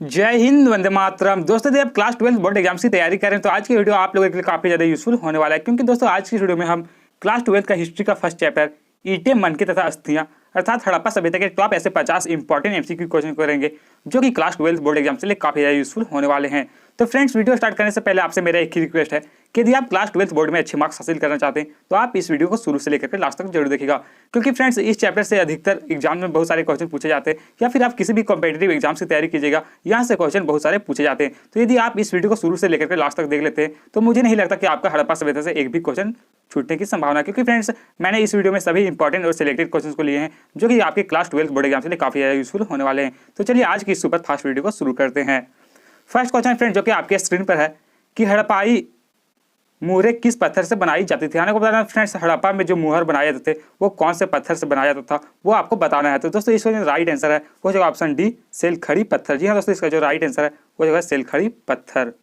जय हिंद, वंदे मातरम। दोस्तों जब क्लास 12 बोर्ड एग्जाम्स की तैयारी करें तो आज की वीडियो आप लोगों के लिए काफी ज्यादा यूजफुल होने वाला है, क्योंकि दोस्तों आज की वीडियो में हम क्लास 12 का हिस्ट्री का फर्स्ट चैप्टर ईंटें, मनके तथा अस्थियां अर्थात हड़प्पा सभ्यता के टॉप ऐसे 50 इंपॉर्टेंट एमसीक्यू क्वेश्चन करेंगे जो कि क्लास 12 बोर्ड एग्जाम के लिए काफी ज्यादा यूजफुल होने वाले हैं। तो फ्रेंड्स, वीडियो स्टार्ट करने से पहले आपसे मेरा एक ही रिक्वेस्ट है कि यदि आप क्लास 12 बोर्ड में अच्छे मार्क्स हासिल करना चाहते हैं तो आप इस वीडियो को शुरू से लेकर के लास्ट तक जरूर देखिएगा, क्योंकि फ्रेंड्स इस चैप्टर से अधिकतर एग्जाम में बहुत सारे क्वेश्चन पूछे जाते हैं, या फिर आप किसी भी कॉम्पिटेटिव एग्जाम की तैयारी कीजिएगा, यहाँ से क्वेश्चन बहुत सारे पूछे जाते हैं। तो यदि आप इस वीडियो को शुरू से लेकर के लास्ट तक देख लेते हैं तो मुझे नहीं लगता कि आपका हड़प्पा सभ्यता से एक भी क्वेश्चन छूटने की संभावना है, क्योंकि फ्रेंड्स मैंने इस वीडियो में सभी इंपॉर्टेंट और सिलेक्टेड क्वेश्चंस को लिए हैं जो कि आपके क्लास 12 बोर्ड एग्जाम के लिए काफी ज्यादा यूजफुल होने वाले हैं। तो चलिए आज की सुपर फास्ट वीडियो को शुरू करते हैं। फर्स्ट क्वेश्चन फ्रेंड्स जो कि आपके स्क्रीन पर है कि हड़प्पाई मुहरें किस पत्थर से बनाई जाती थी। आने को बताना फ्रेंड्स, हड़प्पा में जो मुहर बनाए जाते थे वो कौन से पत्थर से बनाया जाता था वो आपको बताना है। तो दोस्तों इसका जो राइट आंसर है वो जो ऑप्शन डी, सेलखड़ी पत्थर। जी हाँ दोस्तों, इसका जो राइट आंसर है वो जो है सेलखड़ी पत्थर।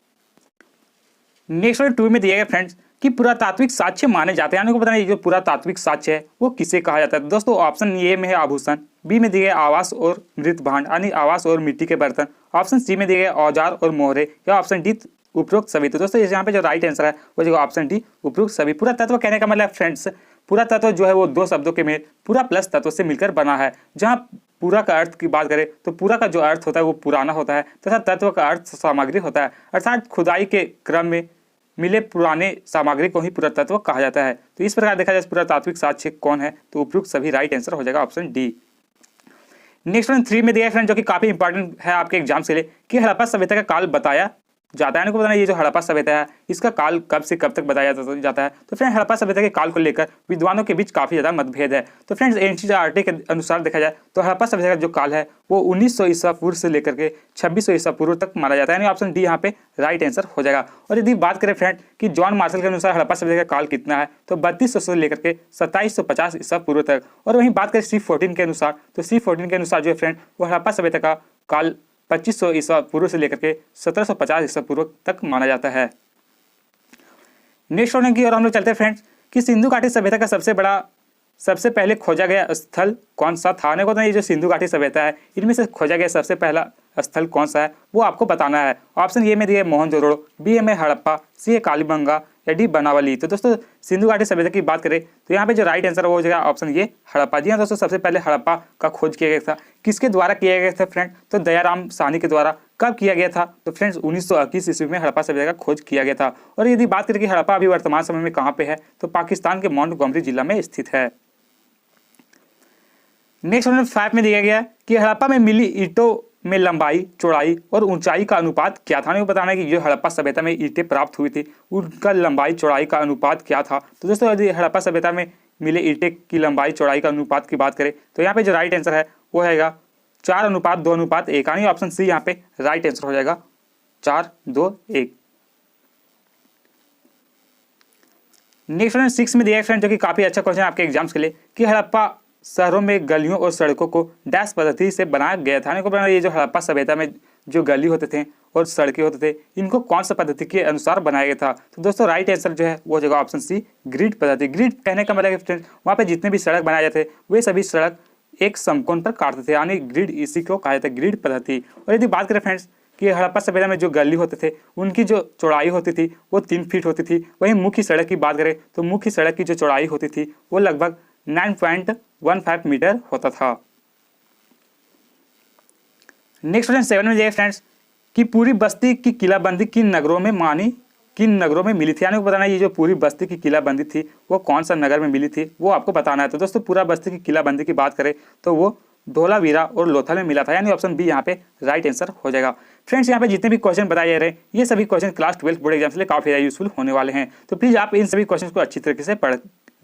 नेक्स्ट क्वेश्चन 2 में दिया गया फ्रेंड्स कि पुरातात्विक साक्ष्य माने जाते हैं। आने को बताना जो पुरातात्विक साक्ष्य है वो किसे कहा जाता है। दोस्तों ऑप्शन ए में है आभूषण, बी में दिए गए आवास और मृत भांड यानी आवास और मिट्टी के बर्तन, ऑप्शन सी में दिए गए औजार और मोहरे, या ऑप्शन डी उपरोक्त सभी। तो दोस्तों यहाँ पे जो राइट आंसर है वो जो ऑप्शन डी उपरोक्त सभी। पूरा तत्व कहने का मतलब फ्रेंड्स, पूरा तत्व जो है वो दो शब्दों के मेल पूरा प्लस तत्व से मिलकर बना है। जहाँ पूरा का अर्थ की बात करें तो पूरा का जो अर्थ होता है वो पुराना होता है तथा तत्व का अर्थ सामग्री होता है, अर्थात खुदाई के क्रम में मिले पुराने सामग्री को ही पुरातत्व कहा जाता है। तो इस प्रकार देखा जाए पुरातात्विक साक्ष्य कौन है तो उपयुक्त सभी राइट आंसर हो जाएगा ऑप्शन डी। नेक्स्ट वन 3 में दिया फ्रेंड जो कि काफी इंपॉर्टेंट है आपके एग्जाम के लिए कि हड़प्पा सभ्यता का काल बताया जाता है। बताना ये जो हड़प्पा सभ्यता है इसका काल कब से कब तक बताया जाता है। तो फ्रेंड हड़प्पा सभ्यता के काल को लेकर विद्वानों के बीच काफी ज्यादा मतभेद है। तो फ्रेंड्स एनसीईआरटी के अनुसार देखा जाए तो हड़प्पा सभ्यता का जो काल है वो 1900 ईसा पूर्व से लेकर के 2600 ईसा पूर्व तक माना जाता है, यानी ऑप्शन डी यहाँ पे राइट आंसर हो जाएगा। और यदि बात करें फ्रेंड कि जॉन मार्शल के अनुसार हड़प्पा सभ्यता का काल कितना है तो 3200 से लेकर के 2750 ईसा पूर्व तक। और वहीं बात करें C14 के अनुसार तो C14 के अनुसार जो है फ्रेंड वो हड़प्पा सभ्यता का काल 2500 ईसा पूर्व से लेकर के 1750 ईसा पूर्व तक माना जाता है। नेक्स्ट होने की और हम लोग चलते हैं फ्रेंड्स कि सिंधु घाटी सभ्यता का सबसे पहले खोजा गया स्थल कौन सा था। तो ये जो सिंधु घाटी सभ्यता है इनमें से खोजा गया सबसे पहला स्थल कौन सा है वो आपको बताना है। ऑप्शन ए में दिए मोहनजोदड़ो, बी में हड़प्पा, सी है कालीबंगा, या डी बनावली। तो दोस्तों सिंधु घाटी सभ्यता की बात करें तो यहाँ पे जो राइट आंसर हो जाएगा ऑप्शन ये हड़प्पा। जी हाँ दोस्तों, सबसे पहले हड़प्पा का खोज किया गया था। किसके द्वारा किया गया था फ्रेंड तो दयाराम साहनी के द्वारा। कब किया गया था तो फ्रेंड्स 1921 ईस्वी में हड़प्पा सभ्यता का खोज किया गया था। और यदि बात करें कि हड़प्पा अभी वर्तमान समय में कहाँ पे है तो पाकिस्तान के मोंटगोमरी जिला में स्थित है। नेक्स्ट 5 में दिया गया कि हड़प्पा में मिली ईंटों में लंबाई, चौड़ाई और ऊंचाई का अनुपात क्या था। बताना है कि जो हड़प्पा सभ्यता में ईंटें प्राप्त हुई थी उनका लंबाई चौड़ाई का अनुपात क्या था। तो दोस्तों यदि हड़प्पा सभ्यता में मिले ईंटें की लंबाई चौड़ाई का अनुपात की बात करें तो यहाँ पे जो राइट आंसर है वो रहेगा 4:2:1, यानी ऑप्शन सी यहाँ पे राइट आंसर हो जाएगा 4:2:1। नेक्स्ट 6 में दिया फ्रेंड जो कि काफी अच्छा क्वेश्चन आपके एग्जाम्स के लिए कि हड़प्पा शहरों में गलियों और सड़कों को डैश पद्धति से बनाया गया था। ये जो हड़प्पा सभ्यता में जो गली होते थे और सड़कें होते थे इनको कौन सा पद्धति के अनुसार बनाया गया था। तो दोस्तों राइट आंसर जो है वो जगह ऑप्शन सी ग्रिड पद्धति। ग्रिड कहने का मतलब फ्रेंड वहाँ पे जितने भी सड़क बनाए जाते वे सभी सड़क एक समकोण पर काटते थे, यानी ग्रिड इसी को कहा जाता है ग्रिड पद्धति। और यदि बात करें फ्रेंड्स कि हड़प्पा सभ्यता में जो गली होते थे उनकी जो चौड़ाई होती थी वो 3 फीट होती थी। वहीं मुख्य सड़क की बात करें तो मुख्य सड़क की जो चौड़ाई होती थी वो लगभग 9.15 मीटर होता था। नेक्स्ट क्वेश्चन 7 में देखिए फ्रेंड्स कि पूरी बस्ती की किलाबंदी किन नगरों में मिली थी। यानी बताना ये जो पूरी बस्ती की किलाबंदी थी वो कौन सा नगर में मिली थी वो आपको बताना है। तो दोस्तों पूरा बस्ती की किलाबंदी की बात करें तो वो धोलावीरा और लोथल में मिला था, यानी ऑप्शन बी यहाँ पे राइट आंसर हो जाएगा। फ्रेंड्स यहाँ पे जितने भी क्वेश्चन बताए जा रहे हैं ये सभी क्वेश्चन क्लास 12 बोर्ड एग्जाम के लिए काफी यूजफुल होने वाले हैं, तो प्लीज आप इन सभी क्वेश्चन को अच्छी तरीके से पढ़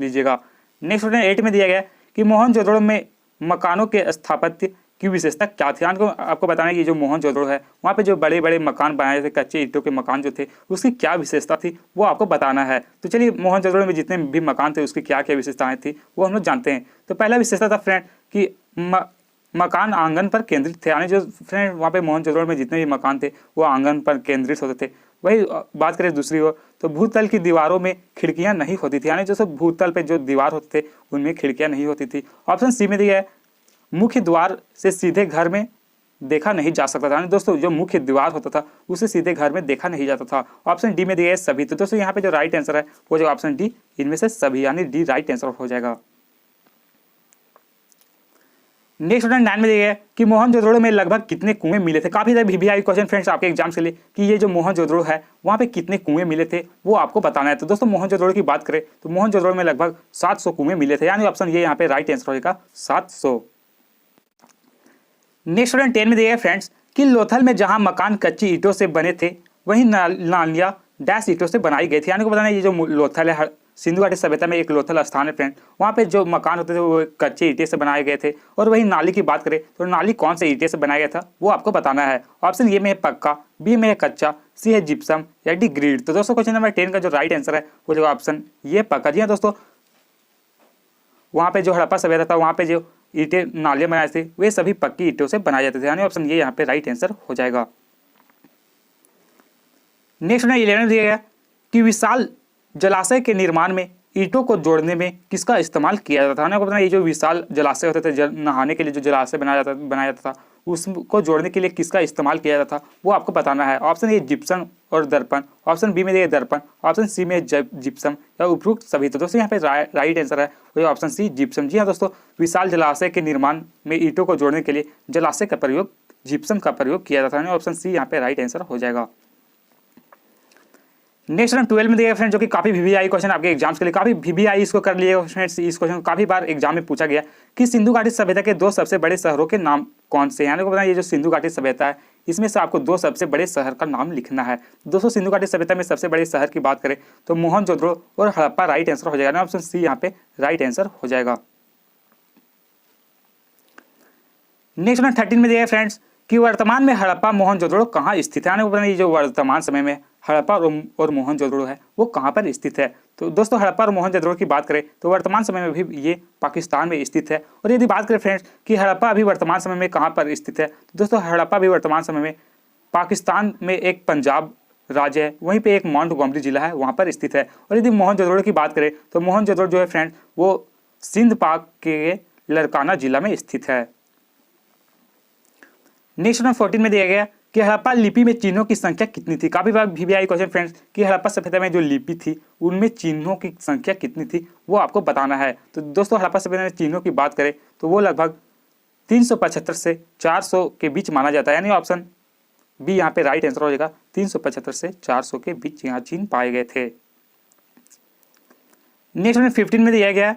लीजिएगा। नेक्स्ट क्वेश्चन 8 में दिया गया कि मोहनजोदड़ो में मकानों के स्थापत्य की विशेषता क्या थी। आपको बताना है कि जो मोहनजोदड़ो है वहाँ पे जो बड़े बड़े मकान बनाए थे, कच्चे ईंटों के मकान जो थे उसकी क्या विशेषता थी वो आपको बताना है। तो चलिए मोहनजोदड़ो में जितने भी मकान थे उसकी क्या क्या विशेषताएं थी वो हम लोग जानते हैं। तो पहला विशेषता था फ्रेंड कि मकान आंगन पर केंद्रित थे, यानी जो फ्रेंड वहाँ पे मोहनजोदड़ो में जितने भी मकान थे वो आंगन पर केंद्रित होते थे। वही बात करें दूसरी ओर तो भूतल की दीवारों में खिड़कियां नहीं होती थी, यानी जैसे भूतल पे जो दीवार होते थे उनमें खिड़कियां नहीं होती थी। ऑप्शन सी में दिया है मुख्य द्वार से सीधे घर में देखा नहीं जा सकता था। दोस्तों जो मुख्य द्वार होता था उसे सीधे घर में देखा नहीं जाता था। ऑप्शन डी में दिया है सभी। तो दोस्तों यहाँ पे जो राइट आंसर है वो जो ऑप्शन डी, इनमें से सभी, यानी डी राइट आंसर हो जाएगा। नेक्स्ट क्वेश्चन 9 में दिया है कि मोहनजोदड़ो में लगभग कितने कुएं मिले थे। काफी ज्यादा वीवीआई क्वेश्चन फ्रेंड्स आपके एग्जाम के लिए कि ये जो मोहनजोदड़ो है वहाँ पे कितने कुएं मिले थे वो आपको बताना है। तो दोस्तों मोहनजोदड़ो की बात करें तो मोहनजोदड़ो में लगभग 700 कुएं मिले थे, यानी ऑप्शन ये यहाँ पे राइट आंसर होगा 700। नेक्स्ट क्वेश्चन 10 में दिया है फ्रेंड्स कि लोथल में जहां मकान कच्ची ईंटों से बने थे वहीं नालियां डैश ईंटों से बनाई गई थी। यानी को बताना ये जो लोथल है सिंधु घाटी सभ्यता में एक लोथल स्थान है फ्रेंड, वहाँ पे जो मकान होते थे वो कच्चे ईंटे से बनाए गए थे। और वही नाली की बात करें तो नाली कौन से ईंटे से बनाया गया था वो आपको बताना है। ऑप्शन ए में है पक्का, बी में है कच्चा, सी है जिप्सम या डी ग्रीड। तो दोस्तों क्वेश्चन नंबर 10 का जो राइट आंसर है वो जो ऑप्शन ये पक्का। जी हाँ दोस्तों, वहाँ पे जो हड़प्पा सभ्यता था वहाँ पे जो ईंटें नालियाँ बनाए थे वे सभी पक्की ईंटों से बनाए जाते थे, यानी ऑप्शन ये यहाँ पे राइट आंसर हो जाएगा। नेक्स्ट 11 दिया गया कि विशाल जलाशय के निर्माण में ईंटों को जोड़ने में किसका इस्तेमाल किया जाता था। आपको पता है ये जो विशाल जलाशय होते थे नहाने के लिए जो जलाशय बनाया जाता था उसको जोड़ने के लिए किसका इस्तेमाल किया जाता था वो आपको बताना है। ऑप्शन ए जिप्सम और दर्पण, ऑप्शन बी में दिया दर्पण, ऑप्शन सी में जिप्सम या उपरोक्त सभी। तो दोस्तों यहाँ पे राइट आंसर है वो ऑप्शन सी जिप्सम। जी हाँ दोस्तों, विशाल जलाशय के निर्माण में ईंटों को जोड़ने के लिए जलाशय का प्रयोग जिप्सम का प्रयोग किया जाता है। ऑप्शन सी यहाँ पे राइट आंसर हो जाएगा। नेक्स्ट 12 में दिया फ्रेंड जो कि काफी वीवीआई क्वेश्चन आपके एग्जाम्स के लिए काफी वीवीआई इसको कर लिए फ्रेंड्स। इस क्वेश्चन को काफी बार एग्जाम में पूछा गया कि सिंधु घाटी सभ्यता के 2 सबसे बड़े शहरों के नाम कौन से हैं। यानी को पता है ये जो सिंधु घाटी सभ्यता है इसमें से आपको 2 सबसे बड़े शहर का नाम लिखना है। दोस्तों सिंधु घाटी सभ्यता में सबसे बड़े शहर की बात करें तो मोहनजोदड़ो और हड़प्पा राइट आंसर हो जाएगा। ऑप्शन सी यहाँ पे राइट आंसर हो जाएगा। नेक्स्ट 13 में दिया फ्रेंड्स कि वर्तमान में हड़प्पा मोहनजोदड़ो कहाँ स्थित है। यानी ये जो वर्तमान समय में हड़प्पा और मोहनजोदड़ो है वो कहाँ पर स्थित है। तो दोस्तों हड़प्पा और मोहनजोदड़ो की बात करें तो वर्तमान समय में भी ये पाकिस्तान में स्थित है। और यदि बात करें फ्रेंड्स कि हड़प्पा अभी वर्तमान समय में कहाँ पर स्थित है तो दोस्तों हड़प्पा भी वर्तमान समय में पाकिस्तान में एक पंजाब राज्य है, वहीं पे एक माउंटगोमरी जिला है वहाँ पर स्थित है। और यदि मोहनजोदड़ो की बात करें तो मोहनजोदड़ो जो है फ्रेंड्स वो सिंध पाक के लड़काना जिला में स्थित है। नेक्स्ट 14 में दिया गया कि हड़प्पा लिपि में चिन्हों की संख्या कितनी थी। काफी बार वीवीआई क्वेश्चन फ्रेंड्स कि हड़प्पा सभ्यता में जो लिपि थी उनमें चिन्हों की संख्या कितनी थी वो आपको बताना है। तो दोस्तों हड़प्पा सभ्यता में चिन्हों की बात करें तो वो लगभग 375 से 400 के बीच माना जाता है, यानी ऑप्शन बी यहाँ पे राइट आंसर हो जाएगा। 375 से 400 के बीच यहाँ चिन्ह पाए गए थे। नेक्स्ट 15 में दिया गया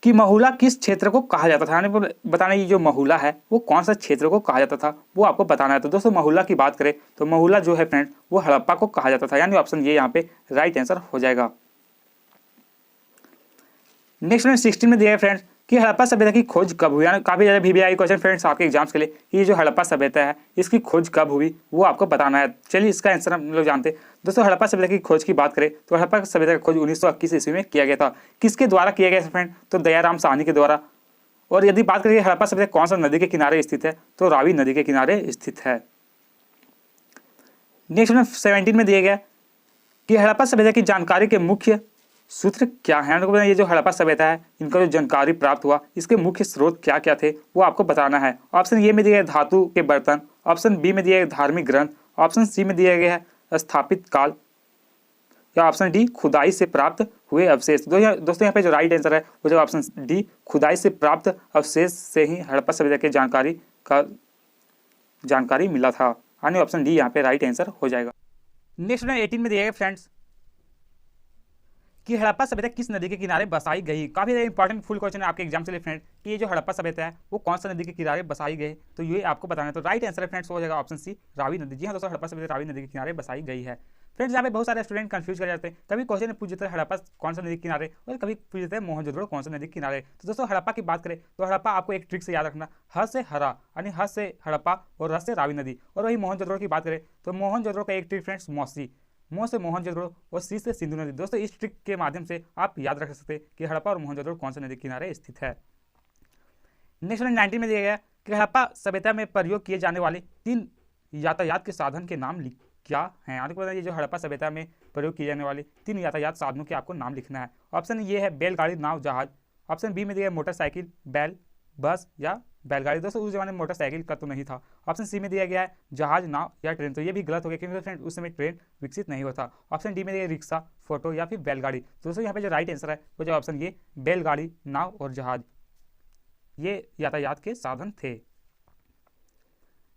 कि महुला किस क्षेत्र को कहा जाता था। बताना ये जो महुला है वो कौन सा क्षेत्र को कहा जाता था वो आपको बताना है। तो दोस्तों महुला की बात करें तो महुला जो है फ्रेंड वो हड़प्पा को कहा जाता था, यानी ऑप्शन ये यहाँ पे राइट आंसर हो जाएगा। नेक्स्ट 16 में दिया है फ्रेंड्स कि हड़प्पा सभ्यता की खोज कब हुई। काफी ज्यादा वीवीआई क्वेश्चन फ्रेंड्स आपके एग्जाम्स के लिए कि ये जो हड़प्पा सभ्यता है इसकी खोज कब हुई वो आपको बताना है। चलिए इसका आंसर हम लोग जानते हैं। दोस्तों हड़प्पा सभ्यता की खोज की बात करें तो हड़प्पा सभ्यता की खोज 1921 ईस्वी में किया गया था। किसके द्वारा किया गया फ्रेंड तो दयाराम साहनी के द्वारा। और यदि बात करें हड़प्पा सभ्यता कौन सा नदी के किनारे स्थित है तो रावी नदी के किनारे स्थित है। नेक्स्ट 17 में दिया गया कि हड़प्पा सभ्यता की जानकारी के मुख्य सूत्र क्या है। ये जो हड़प्पा सभ्यता है इनका जो जानकारी प्राप्त हुआ इसके मुख्य स्रोत क्या क्या थे वो आपको बताना है। ऑप्शन ए में दिया है धातु के बर्तन, ऑप्शन बी में दिया है धार्मिक ग्रंथ, ऑप्शन सी में दिया गया है स्थापित काल या ऑप्शन डी खुदाई से प्राप्त हुए अवशेष। दोस्तों यहाँ पे जो राइट आंसर है वो जो ऑप्शन डी खुदाई से प्राप्त अवशेष से ही हड़प्पा सभ्यता की जानकारी मिला था, यानी ऑप्शन डी यहाँ पे राइट आंसर हो जाएगा। नेक्स्ट 18 में दिया गया फ्रेंड्स कि हड़प्पा सभ्यता किस नदी के किनारे बसाई गई। काफी इंपॉर्टेंट फुल क्वेश्चन है आपके एग्जाम से फ्रेंड कि ये जो हड़प्पा सभ्यता है वो कौन सा नदी के किनारे बसाई गई तो ये आपको बताना है। तो राइट आंसर है फ्रेंड्स हो जाएगा ऑप्शन सी रावी नदी। जी हाँ दोस्तों हड़प्पा सभ्यता रावी नदी के किनारे बसाई गई है। फ्रेंड्स यहाँ पे बहुत सारे स्टूडेंट कंफ्यूज कर जाते हैं, कभी क्वेश्चन पूछ देते हैं हड़प्पा कौन सा नदी के किनारे और कभी पूछ देते हैं मोहनजोदड़ो कौन सा नदी के किनारे। तो दोस्तों हड़प्पा की बात करें तो हड़प्पा आपको एक ट्रिक से याद रखना, ह से हरा यानी ह से हड़प्पा और र से रावी नदी। और वही मोहनजोदड़ो की बात करें तो मोहनजोदड़ो का एक ट्रिक फ्रेंड्स मौसी, मोह से मोहनजोदड़ो और सी से सिंधु नदी। दोस्तों इस ट्रिक के माध्यम से आप याद रख सकते हैं कि हड़प्पा और मोहनजोदड़ो कौन सा नदी के किनारे स्थित है। नेक्स्ट 19 में दिया गया कि हड़प्पा सभ्यता में प्रयोग किए जाने वाले 3 यातायात के साधन के नाम क्या हैं। आपको पता है ये जो हड़प्पा सभ्यता में प्रयोग किए जाने वाले 3 यातायात साधनों के आपको नाम लिखना है। ऑप्शन ये है बैलगाड़ी, नाव, जहाज। ऑप्शन बी में दिया है मोटरसाइकिल, बैल, बस या बैलगाड़ी। दोस्तों उस जमाने में मोटरसाइकिल का तो नहीं था। ऑप्शन सी में दिया गया है जहाज, नाव या ट्रेन। तो ये भी गलत हो गया क्योंकि फ्रेंड उस समय ट्रेन विकसित नहीं हुआ था। ऑप्शन डी में दिया रिक्शा, फोटो या फिर बैलगाड़ी। तो दोस्तों यहाँ पे जो राइट आंसर है वो जो ऑप्शन ये बैलगाड़ी, नाव और जहाज, ये यातायात के साधन थे।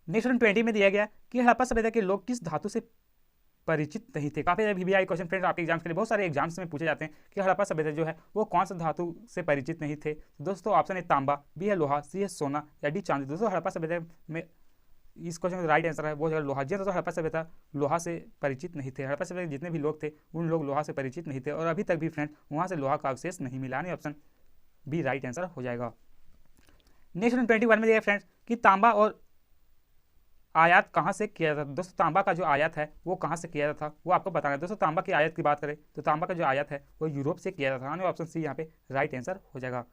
नेक्स्ट 20 में दिया गया कि हड़प्पा सभ्यता के लोग किस धातु से परिचित नहीं थे। काफी वीवीआई क्वेश्चन फ्रेंड्स आपके एग्जाम्स के लिए बहुत सारे एग्जाम्स में पूछे जाते हैं कि हड़प्पा सभ्यता जो है वो कौन सा धातु से परिचित नहीं थे। तो दोस्तों ऑप्शन है तांबा, बी है लोहा, सी है सोना या डी चांदी। दोस्तों हड़प्पा सभ्यता में इस क्वेश्चन का राइट आंसर है वो लोहा। जी दोस्तों हड़प्पा सभ्यता लोहा से परिचित नहीं थे। हड़प्पा सभ्यता जितने भी लोग थे उन लोग लोहा से परिचित नहीं थे और अभी तक भी फ्रेंड वहाँ से लोहा का अवशेष नहीं मिला। नहीं ऑप्शन बी राइट आंसर हो जाएगा। नेक्स्ट 21 में दिया फ्रेंड्स कि तांबा और आयात कहाँ से किया जाता था। दोस्तों तांबा का जो आयात है वो कहाँ से किया जाता था वो आपको बताना है। दोस्तों तांबा की आयात की बात करें तो तांबा का जो आयात है वो यूरोप से किया जाता था। ऑप्शन सी यहाँ पे राइट आंसर हो जाएगा।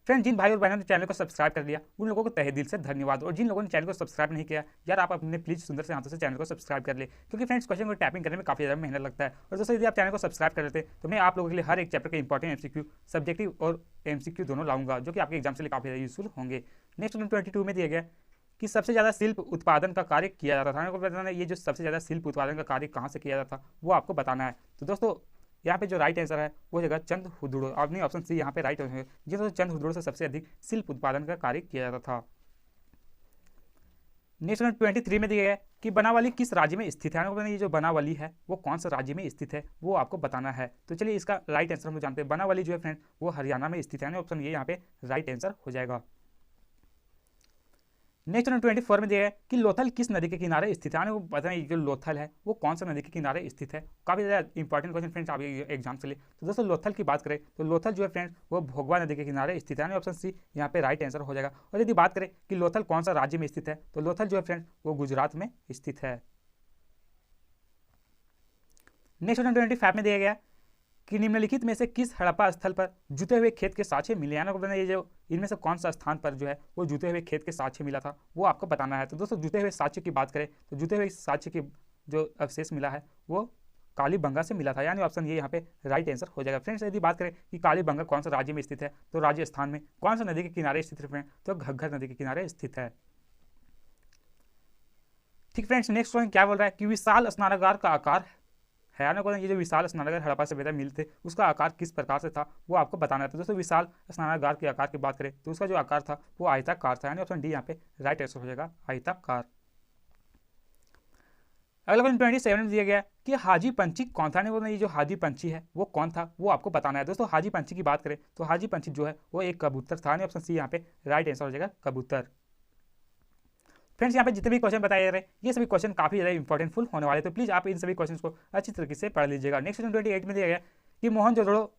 फ्रेंड जिन भाई और बहनों ने चैनल को सब्सक्राइब कर लिया उन लोगों को तहे दिल से धन्यवाद, और जिन लोगों ने चैनल को सब्सक्राइब नहीं किया यार आप अपने प्लीज सुंदर से हाथों से चैनल को सब्सक्राइब कर ले, क्योंकि फ्रेंड्स क्वेश्चन को टाइपिंग करने में काफी ज़्यादा मेहनत लगता है। और दोस्तों यदि आप चैनल को सब्सक्राइब कर लेते तो मैं आप लोगों के लिए हर एक चैप्टर के इंपॉर्टेंट एमसीक्यू, सब्जेक्टिव और एमसीक्यू दोनों लाऊंगा जो कि आपके एग्जाम के लिए काफी ज़्यादा यूजफुल होंगे। नेक्स्ट 22 में दिया गया कि सबसे ज़्यादा शिल्प उत्पादन का कार्य किया जाता था। आपको बताना है ये जो सबसे ज़्यादा शिल्प उत्पादन का कार्य कहाँ से किया जाता था वो आपको बताना है। तो दोस्तों यहाँ पे जो राइट आंसर है वो जगह चंद हुदुड़ो, अपनी ऑप्शन सी यहाँ पे राइट आंसर है। जी दोस्तों चंद हुदुड़ो से सबसे अधिक शिल्प उत्पादन का कार्य किया जाता था। नेक्स्ट 23 में दिया गया कि बनावली किस राज्य में स्थित है। ये जो बनावली है वो कौन सा राज्य में स्थित है वो आपको बताना है। तो चलिए इसका राइट आंसर हम जानते हैं। बनावली जो है फ्रेंड वो हरियाणा में स्थित है। ऑप्शन ये यहाँ पे राइट आंसर हो जाएगा। नेक्स्ट 24 में दिया है कि लोथल किस नदी के किनारे स्थित है। वो बताएं जो लोथल है वो कौन सा नदी के किनारे स्थित है। काफ़ी ज़्यादा इंपॉर्टेंट क्वेश्चन फ्रेंड्स आप एग्जाम के लिए। तो दोस्तों लोथल की बात करें तो लोथल जो है फ्रेंड्स वो भोगवा नदी के किनारे स्थित है। ऑप्शन सी यहाँ पे राइट आंसर हो जाएगा। और यदि बात करें कि लोथल कौन सा राज्य में स्थित है तो लोथल जो है फ्रेंड्स वो गुजरात में स्थित है। नेक्स्ट 25 में दिया गया कि निम्नलिखित में से किस हड़प्पा स्थल पर जुते हुए खेत के साक्ष्य मिले। ये जो इनमें से कौन सा स्थान पर जो है वो जुते हुए खेत के साक्ष्य मिला था वो आपको बताना है। तो दोस्तों जुते हुए साक्ष्य की बात करें तो जुते हुए साक्ष्य की जो अवशेष मिला है वो कालीबंगा से मिला था। यानी ऑप्शन ये यहाँ पे राइट आंसर हो जाएगा। फ्रेंड्स यदि बात करें कि कालीबंगा कौन सा राज्य में स्थित है तो राजस्थान में। कौन सा नदी के किनारे स्थित है फ्रेंड तो घग्गर नदी के किनारे स्थित है। ठीक फ्रेंड्स नेक्स्ट क्वेश्चन क्या बोल रहा है कि विशाल स्नानागार का आकार है। ये जो विशाल स्नानागार हड़प्पा सभ्यता मिले थे उसका आकार किस प्रकार से था वो आपको बताना था। दोस्तों विशाल स्नानागार के आकार की बात करें तो उसका जो आकार था वो आयताकार था। यानी ऑप्शन डी यहाँ पे राइट आंसर हो जाएगा आयताकार। अगला क्वेश्चन 27 में दिया गया कि हाजी पंछी कौन था। ये जो हाजी पंछी है वो कौन था वो आपको बताना है। दोस्तों हाजी पंछी की बात करें तो हाजी पंछी जो है वो एक कबूतर था। ऑप्शन सी यहाँ पे राइट आंसर हो जाएगा कबूतर। फ्रेंड्स यहाँ पे जितने भी क्वेश्चन बताए जा रहे हैं ये सभी क्वेश्चन काफी ज़्यादा इंपॉर्टेंटफुल होने वाले, तो प्लीज़ आप इन सभी क्वेश्चन को अच्छी तरीके से पढ़ लीजिएगा। नेक्स्ट 28 में दिया गया कि मोहनजोदड़ो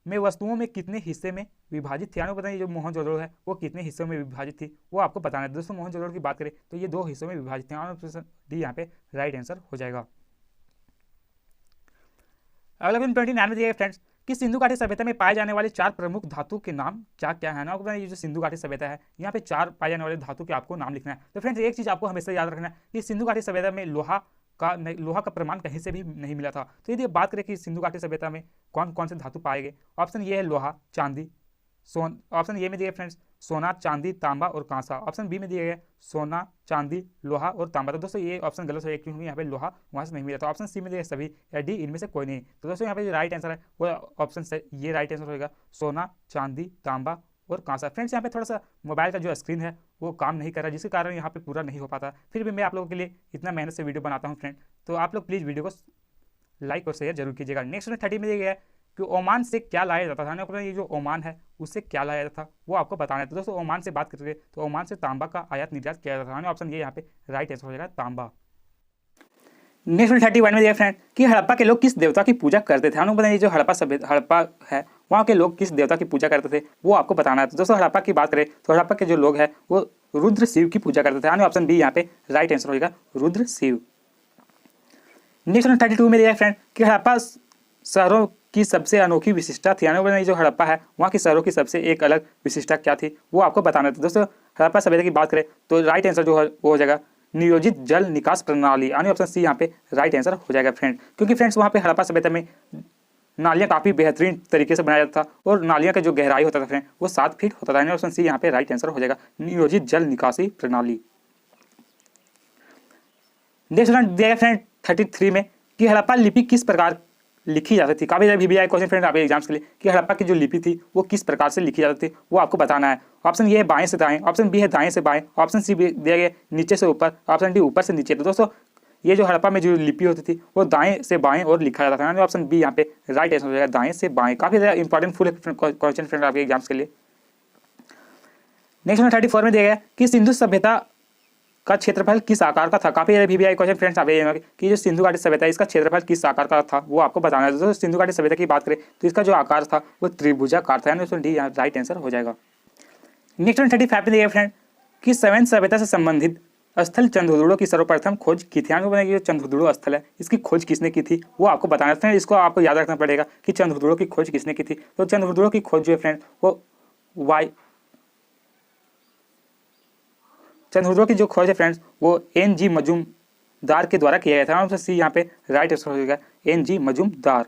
में वस्तुओं में कितने हिस्से में विभाजित थी। आपको बताइए जो मोहनजोदड़ो है वो कितने हिस्सों में विभाजित थी वो आपको बताना है। दोस्तों मोहनजोदड़ो की बात करें तो ये 2 हिस्सों में विभाजित थी। ऑप्शन डी यहाँ पे राइट आंसर हो जाएगा। अगला क्वेश्चन 29 में दिया गया फ्रेंड्स कि सिंधु घाटी सभ्यता में पाए जाने वाले 4 प्रमुख धातु के नाम क्या क्या है। ना ये जो सिंधु घाटी सभ्यता है यहाँ पे 4 पाए जाने वाले धातु के आपको नाम लिखना है। तो फ्रेंड्स एक चीज आपको हमेशा याद रखना है कि सिंधु घाटी सभ्यता में लोहा का प्रमाण कहीं से भी नहीं मिला था। तो यदि बात करें कि सिंधु घाटी सभ्यता में कौन कौन से धातु पाए गए, ऑप्शन ये है लोहा, चांदी, ऑप्शन ए में दिया फ्रेंड्स सोना, चांदी, तांबा और कांसा। ऑप्शन बी में दिया गया सोना, चांदी, लोहा और तांबा। तो दोस्तों ये ऑप्शन गलत है क्योंकि यहाँ पे लोहा वहाँ से नहीं मिला था। ऑप्शन सी में दिया सभी या डी इनमें से कोई नहीं। तो दोस्तों यहाँ पे जो राइट आंसर है वो ऑप्शन से ये राइट आंसर होगा सोना, चांदी, तांबा और कांसा। फ्रेंड्स यहाँ पे थोड़ा सा मोबाइल का जो स्क्रीन है वो काम नहीं कर रहा जिसके कारण यहाँ पे पूरा नहीं हो पाता। फिर भी मैं आप लोगों के लिए इतना मेहनत से वीडियो बनाता हूँ फ्रेंड, तो आप लोग प्लीज़ वीडियो को लाइक और शेयर जरूर कीजिएगा। नेक्स्ट 30 में दिया गया कि ओमान से क्या लाया जाता था। ये जो ओमान है उससे क्या लाया जाता था वो आपको बताना है। तो दोस्तों ओमान से बात करेंगे तो ओमान से तांबा का आयात निर्यात किया जाता था। ऑप्शन ये यहाँ पे राइट आंसर हो जाएगा तांबा। नेक्स्ट 31 में दिया फ्रेंड कि हड़प्पा के लोग किस देवता की पूजा करते थे। हम लोग बताइए जो हड़प्पा है वहाँ के लोग किस देवता की पूजा करते थे वो आपको बताना है। तो दोस्तों हड़प्पा की बात करें तो हड़प्पा के जो लोग हैं वो रुद्र शिव की पूजा करते थे। ऑप्शन बी यहाँ पे राइट आंसर हो जाएगा रुद्र शिव। नेक्स्ट 32 में दिया फ्रेंड कि हड़प्पा शहरों की सबसे अनोखी विशिष्टता थी। यानी जो हड़प्पा है वहाँ की शहरों की सबसे एक अलग विशिष्टता क्या थी वो आपको बताना है। तो दोस्तों हड़प्पा सभ्यता की बात करें तो राइट आंसर जो है वो हो जाएगा नियोजित जल निकास प्रणाली। यानी ऑप्शन सी यहाँ पे राइट आंसर हो जाएगा फ्रेंड, क्योंकि फ्रेंड्स वहाँ पे हड़प्पा सभ्यता में नालियाँ काफ़ी बेहतरीन तरीके से बनाया जाता था और नालियाँ का जो गहराई होता था फ्रेंड वो 7 फीट होता था। यानी ऑप्शन सी यहाँ पे राइट आंसर हो जाएगा, नियोजित जल निकासी प्रणाली। नेक्स्ट क्वेश्चन दिया गया फ्रेंड 33 में कि हड़प्पा लिपि किस प्रकार लिखी जाती थी। काफ़ी भी आया क्वेश्चन फ्रेंड आपके एग्जाम्स के लिए कि हड़प्पा की जो लिपि थी वो किस प्रकार से लिखी जाती थी, वो आपको बताना है। ऑप्शन ये है बाएं से दाएं, ऑप्शन बी है दाएं से बाएं, ऑप्शन सी दिया गया नीचे से ऊपर, ऑप्शन डी ऊपर से नीचे। तो दोस्तों ये जो हड़प्पा में जो लिपि होती थी वो दाएं से बाएं और लिखा जाता था। ऑप्शन बी यहाँ पे राइट आंसर हो जाएगा, दाएं से बाएं। काफ़ी ज़्यादा इंपॉर्टेंट फुल क्वेश्चन फ्रेंड आपके एग्जाम्स के लिए। नेक्स्ट 34 में दिया गया कि सिंधु सभ्यता का क्षेत्रफल किस आकार का था। काफी भी आई क्वेश्चन फ्रेंड्स आप कि जो सिंधु घाटी सभ्यता है इसका क्षेत्रफल किस आकार का था वो आपको बताना है। दोस्तों सिंधु घाटी सभ्यता की बात करें तो इसका जो आकार था वो त्रिभुजाकार था, यानी डी राइट आंसर हो जाएगा। नेक्स्ट 35 में दिया फ्रेंड कि सेवन सभ्यता से संबंधित स्थल चंद्रधुड़ो की सर्वप्रथम खोज की थी। यानी जो चंद्रधुड़ो स्थल है इसकी खोज किसने की थी वो आपको बताना है। इसको आपको याद रखना पड़ेगा कि चंद्रधुड़ो की खोज किसने की थी। तो चंद्रधुड़ो की खोज जो है फ्रेंड वो चंद्रधुड़ो की जो खोज है फ्रेंड्स वो NG मजूमदार के द्वारा किया गया था। ऑप्शन सी यहाँ पे राइट आंसर हो जाएगा, NG मजूमदार।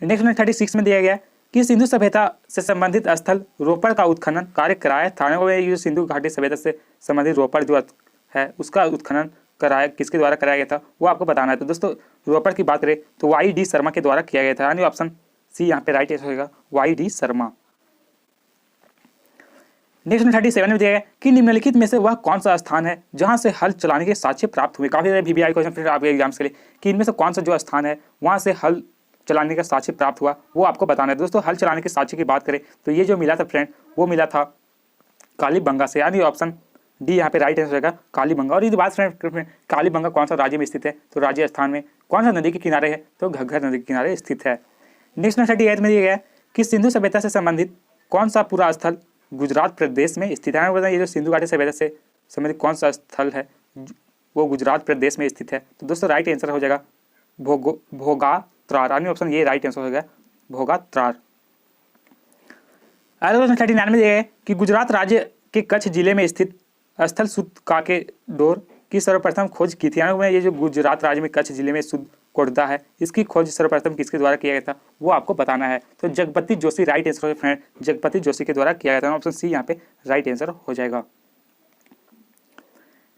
नेक्स्ट 36 में दिया गया कि सिंधु सभ्यता से संबंधित स्थल रोपड़ का उत्खनन कार्य कराया था। ये सिंधु घाटी सभ्यता से संबंधित रोपड़ जो है उसका उत्खनन कराया किसके द्वारा कराया गया था वो आपको बताना है। तो दोस्तों रोपड़ की बात करें तो YD शर्मा के द्वारा किया गया था, यानी ऑप्शन सी यहाँ पे राइट आंसर होगा, YD शर्मा। नेक्स्ट 37 में दिया गया कि निम्नलिखित में से वह कौन सा स्थान है जहां से हल चलाने के साक्ष्य प्राप्त हुए। काफी भी आई क्वेश्चन फिर आपके एग्जाम्स के लिए कि इनमें से कौन सा जो स्थान है वहां से हल चलाने का साक्ष्य प्राप्त हुआ वो आपको बताना है। दोस्तों हल चलाने के साक्ष्य की बात करें तो ये जो मिला था फ्रेंड वो मिला था कालीबंगा से, यानी ऑप्शन डी यहाँ पे राइट आंसर होगा, कालीबंगा। और ये बात फ्रेंड कालीबंगा कौन सा राज्य में स्थित है तो राजस्थान में। कौन सा नदी के किनारे है तो घग्गर नदी के किनारे स्थित है। नेक्स्ट 38 में दिया गया कि सिंधु सभ्यता से संबंधित कौन सा पूरा स्थल गुजरात प्रदेश में स्थित है। ये जो सिंधु घाटी सभ्यता से संबंधित कौन सा स्थल है वो गुजरात प्रदेश में स्थित है। तो दोस्तों राइट आंसर हो जाएगा भोगात्रार, यानी ऑप्शन ये राइट आंसर हो जाएगा, भोगात्रार। 39 में दिया है कि गुजरात राज्य के कच्छ जिले में स्थित स्थल सुद काके डोर की सर्वप्रथम खोज की थी। यानी ये जो गुजरात राज्य में कच्छ जिले में सुद कोटदा है इसकी खोज सर्वप्रथम किसके द्वारा किया गया था वो आपको बताना है। तो जगपति जोशी राइट आंसर हो फ्रेंड, जगपति जोशी के द्वारा किया गया था। ऑप्शन सी यहाँ पे राइट आंसर हो जाएगा।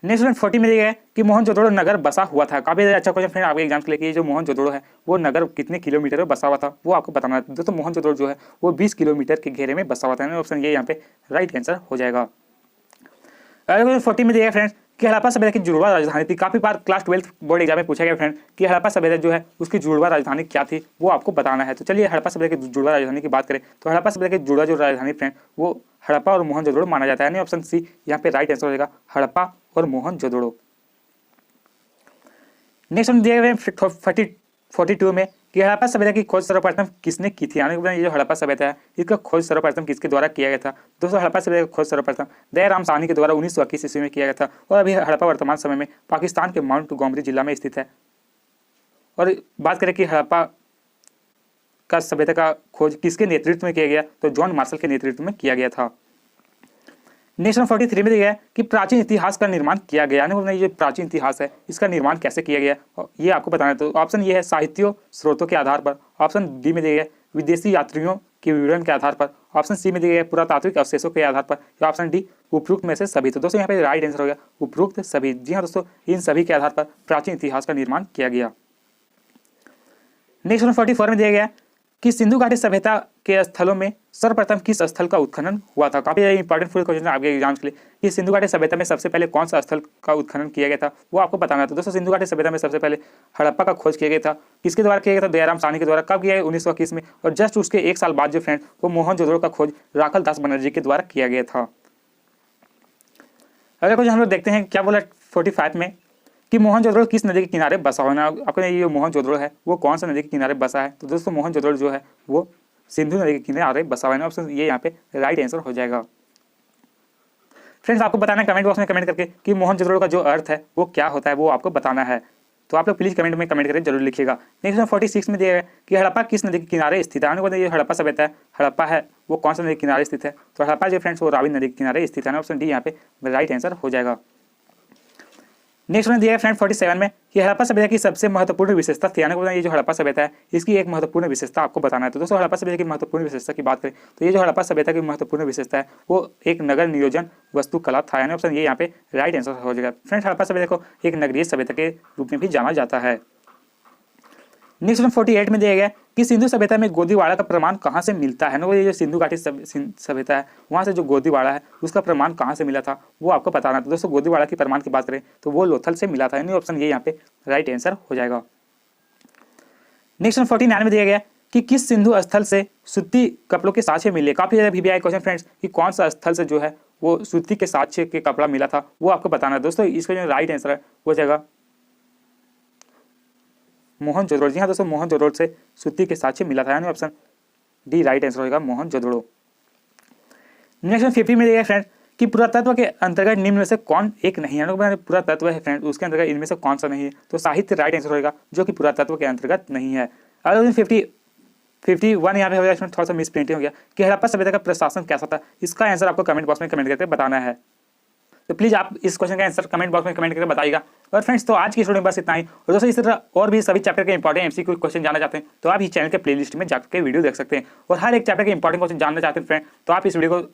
नेक्स्ट 40 में दिया गया कि मोहनजोदड़ो नगर बसा हुआ था। काफी अच्छा क्वेश्चन फ्रेंड आपके एग्जाम के लिए कि जो मोहनजोदड़ो है वो नगर कितने किलोमीटर में बसा हुआ था वो आपको बताना है। दोस्तों मोहनजोदड़ो जो है वो 20 किलोमीटर के घेरे में बसा हुआ था। ऑप्शन ये यहाँ पे राइट आंसर हो जाएगा। 40 में दिया गया फ्रेंड्स कि हड़प्पा सभ्यता की जुड़वा राजधानी थी। काफी बार क्लास 12 बोर्ड एग्जाम में पूछा गया फ्रेंड कि हड़प्पा सभ्यता जो है उसकी जुड़वा राजधानी क्या थी वो आपको बताना है। तो चलिए हड़प्पा सभ्यता की जुड़वा राजधानी की बात करें तो हड़प्पा सभ्यता की जुड़वा जो राजधानी फ्रेंड वो हड़प्पा और मोहनजोदड़ो माना जाता है। यानी ऑप्शन सी यहाँ पे राइट आंसर हो जाएगा, हड़प्पा और मोहनजोदड़ो। नेक्स्ट हम दिए गए 42 में कि हड़प्पा सभ्यता की खोज सर्वप्रथम किसने की थी। यानी ये जो हड़प्पा सभ्यता है इसका खोज सर्वप्रथम किसके द्वारा किया गया था। दोस्तों हड़प्पा सभ्यता की खोज सर्वप्रथम दयाराम साहनी के द्वारा 1921 ईस्वी में किया गया था। और अभी हड़प्पा वर्तमान समय में पाकिस्तान के माउंट गोमरी जिला में स्थित है। और बात करें कि हड़प्पा का सभ्यता का खोज किसके नेतृत्व में किया गया तो जॉन मार्शल के नेतृत्व में किया गया था। नेक्स्ट 43 में दिया गया कि प्राचीन इतिहास का निर्माण किया गया। यानी ये प्राचीन इतिहास है इसका निर्माण कैसे किया गया ये आपको बताना है। तो ऑप्शन ये है साहित्य स्रोतों के आधार पर, ऑप्शन डी में दिया गया विदेशी यात्रियों के विवरण के आधार पर, ऑप्शन सी में दिया गया पुरातात्विक अवशेषों के आधार पर, या ऑप्शन डी उपरोक्त में से सभी। तो दोस्तों यहाँ पे राइट आंसर हो गया उपरोक्त सभी। जी हाँ दोस्तों इन सभी के आधार पर प्राचीन इतिहास का निर्माण किया गया। नेक्स्ट 44 में दिया गया कि सिंधु घाटी सभ्यता के स्थलों में सर्वप्रथम किस स्थल का उत्खनन हुआ था। काफी इंपॉर्टेंट फुल क्वेश्चन आपके एग्जाम्स के लिए कि सिंधु घाटी सभ्यता में सबसे पहले कौन सा स्थल का उत्खनन किया गया था वो आपको बताना था। दोस्तों सिंधु घाटी सभ्यता में सबसे पहले हड़प्पा का खोज किया गया था। किसके द्वारा किया गया था दयाराम साहनी के द्वारा। कब किया गया 1921 में। और जस्ट उसके एक साल बाद जो फ्रेंड वो मोहनजोदड़ो का खोज राखल दास बनर्जी के द्वारा किया गया था। अगला क्वेश्चन हम लोग देखते हैं क्या बोला 45 में कि मोहनजोदड़ो किस नदी के किनारे बसा हुआ है। आपको ये मोहनजोदड़ो है वो कौन सा नदी के किनारे बसा है। तो दोस्तों मोहनजोदड़ो जो है वो सिंधु नदी के किनारे बसा हुआ है। ऑप्शन ये यहाँ पे राइट आंसर हो जाएगा। फ्रेंड्स आपको बताना है कमेंट बॉक्स में कमेंट करके कि मोहनजोदड़ो का जो अर्थ है वो क्या होता है वो आपको बताना है। तो आप लोग प्लीज कमेंट में कमेंट करके जरूर लिखिएगा। नेक्स्ट 46 में दिया है कि हड़प्पा किस नदी के किनारे स्थित है। ये हड़प्पा सभ्यता है हड़प्पा है वो कौन सा नदी के किनारे स्थित है। तो हड़प्पा जो फ्रेंड्स वो रावी नदी के किनारे स्थित है। ऑप्शन डी यहाँ पे राइट आंसर हो जाएगा। नेक्स्ट में दिया है फ्रेंड 47 में कि हड़प्पा सभ्यता की सबसे महत्वपूर्ण विशेषता थी। ये जो हड़प्पा सभ्यता है इसकी एक महत्वपूर्ण विशेषता आपको बताना है। तो दोस्तों हड़प्पा सभ्यता की महत्वपूर्ण विशेषता की बात करें तो ये जो हड़प्पा सभ्यता की महत्वपूर्ण विशेषता है वो एक नगर नियोजन वास्तुकला था। यानी ऑप्शन ये यहाँ पे राइट आंसर हो जाएगा। फ्रेंड्स हड़प्पा सभ्यता को एक नगरीय सभ्यता के रूप में भी जाना जाता है। नेक्स्ट 48 में दिया गया कि सिंधु सभ्यता में गोदीवाड़ा का प्रमाण कहाँ से मिलता है ना। ये जो सिंधु घाटी सभ्यता है वहाँ से जो गोदीवाड़ा है उसका प्रमाण कहाँ से मिला था वो आपको बताना है। तो दोस्तों गोदीवाड़ा की प्रमाण की बात करें तो वो लोथल से मिला था। यानी ऑप्शन ये यहाँ पे राइट आंसर हो जाएगा। नेक्स्ट 49 में दिया गया कि किस सिंधु स्थल से सूती कपड़ों के साँचे मिले। काफी ज्यादा VBI क्वेश्चन फ्रेंड्स कि कौन सा स्थल से जो है वो सूती के साँचे के कपड़ा मिला था वो आपको बताना है। दोस्तों इसका जो राइट आंसर है वो जाएगा मोहनजोदड़ो। जी हाँ दोस्तों मोहनजोदड़ो से सूती के साँचे मिला था। यानी ऑप्शन डी राइट आंसर होगा मोहनजोदड़ो। नेक्स्ट 50 में दिया फ्रेंड्स कि पुरातत्व के अंतर्गत निम्न में से कौन एक नहीं है। पुरातत्व है फ्रेंड उसके अंतर्गत इनमें से कौन सा नहीं है। तो साहित्य राइट आंसर होगा जो कि पुरातत्व के अंतर्गत नहीं है। अगर 51 यहाँ पे हो गया, इसमें थोड़ा सा मिस प्रिंटिंग हो गया कि हड़प्पा सभ्यता का प्रशासन कैसा था। इसका आंसर आपको कमेंट बॉक्स में कमेंट करके बताना है। तो प्लीज आप इस क्वेश्चन का आंसर कमेंट बॉक्स में कमेंट करके बताइएगा। और फ्रेंड्स तो आज की वीडियो में बस इतना ही। और दोस्तों इस तरह और भी सभी चैप्टर के इंपॉर्टेंट MCQ क्वेश्चन जानना चाहते हैं तो आप इस चैनल के प्लेलिस्ट में जाकर के वीडियो देख सकते हैं। और हर एक चैप्टर के इंपॉर्टेंट क्वेश्चन जानना चाहते हैं फ्रेंड तो आप इस वीडियो को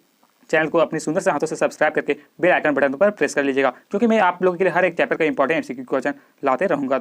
चैनल को अपनी सुंदर से हाथों से सब्सक्राइब करके बेल आइकन बटन पर प्रेस कर लीजिएगा क्योंकि मैं आप लोगों के लिए हर एक चैप्टर का इंपॉर्टेंट MCQ क्वेश्चन लाते रहूँगा।